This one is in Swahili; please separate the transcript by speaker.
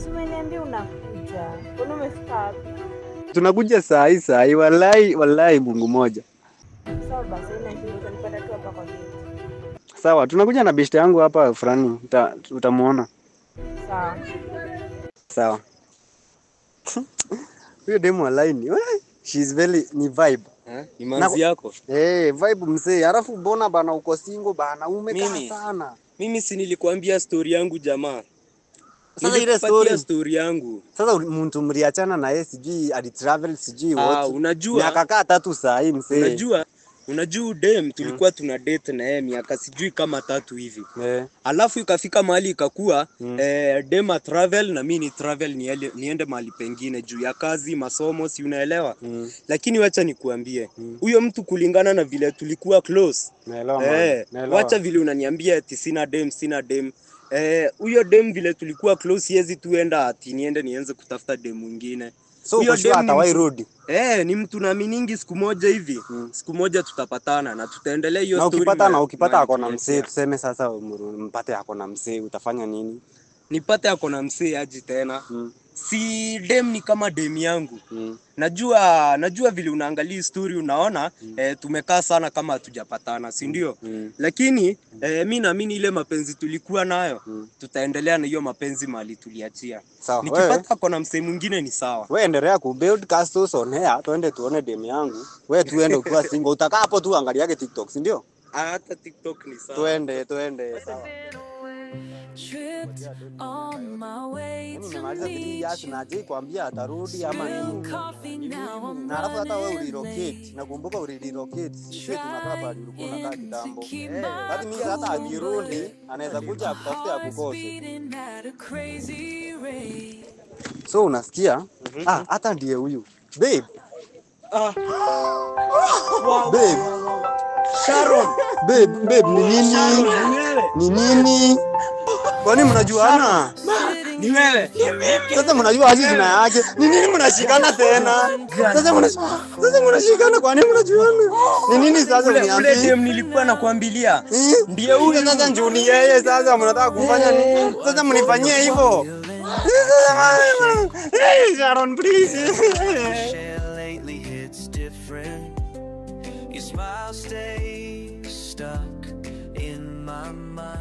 Speaker 1: Umeniambia unakuja. Mbona umefika wapi?
Speaker 2: Tunakuja saa hii wallahi Mungu moja.
Speaker 1: Sawa basi, utanipata tu hapa kwa gate.
Speaker 2: Sawa, tunakuja na beshte yangu hapa fulani. Utamuona.
Speaker 1: Sawa.
Speaker 2: Sawa. Huyo demo online. She's very ni vibe.
Speaker 3: Ni manzi yako?
Speaker 2: Vibe mzee. Alafu mbona bana uko single bana umekaa sana.
Speaker 3: Mimi si nilikwambia story yangu jamaa.
Speaker 2: Sasa ile
Speaker 3: story yangu.
Speaker 2: Sasa mtu mliachana na yeye sijui alitravel sijui wote.
Speaker 3: Unajua
Speaker 2: miaka 3 saa hii mzee.
Speaker 3: Unajua dem tulikuwa tuna date na yeye miaka sijui kama 3 hivi. Alafu ikafika mahali ikakuwa dem travel na mimi ni travel niende mahali pengine juu ya kazi, masomo, si unaelewa? Lakini wacha nikuambie, huyo mtu kulingana na vile tulikuwa close. Wacha vile unaniambia eti sina dem. Huyo dem vile tulikuwa close yezi tuenda ati nianze kutafuta dem mwingine.
Speaker 2: So huyo dem atawai rudi.
Speaker 3: Ni mtu na miningi siku moja hivi. Siku moja tutapatana na tutaendelea hiyo story.
Speaker 2: Na ukipata ako na msee tuseme sasa mpate ako na msee utafanya nini?
Speaker 3: Nipate ako na msee aje tena. Si dem ni kama dem yangu. Najua vile unaangalia story unaona tumekaa sana kama hatujapatana, si ndio? Lakini mimi naamini ile mapenzi tulikuwa nayo tutaendelea na hiyo mapenzi mali tuliachia. Nikipata ako na msee mwingine ni sawa.
Speaker 2: Wewe endelea ku build castles on here, twende tuone dem yangu. Wewe tuende ukiwa single, utakaa hapo tu angaliage TikTok, si ndio?
Speaker 3: Hata TikTok ni sawa.
Speaker 2: Twende sawa.
Speaker 4: On my way to
Speaker 2: meet you. Naje kuambia atarudi ama nini. Na alafu hata wewe ulirelocate. Nakumbuka ulirelocate. Sisi tunakaa pale ulikuwa unakaa kitambo. Hadi mimi hata akirudi anaweza kuja akutafutia akukose. So unasikia? Hata ndiye huyu. Babe. Babe.
Speaker 3: Sharon.
Speaker 2: Babe ni nini? Ni nini? Kwani mnajuana?
Speaker 3: Ni wewe.
Speaker 2: Sasa mnajua aje jina yake. Ni nini mnashikana tena? Sasa mnashikana kwa nini mnajuana? Ni nini sasa mniambie?
Speaker 3: Ule dem nilikuwa nakwambilia. Ndiye huyu
Speaker 2: sasa njuni yeye sasa mnataka kufanya nini? Sasa mnifanyie hivyo. Sharon please.
Speaker 4: Lately it's different. Your smile stays stuck in my mind.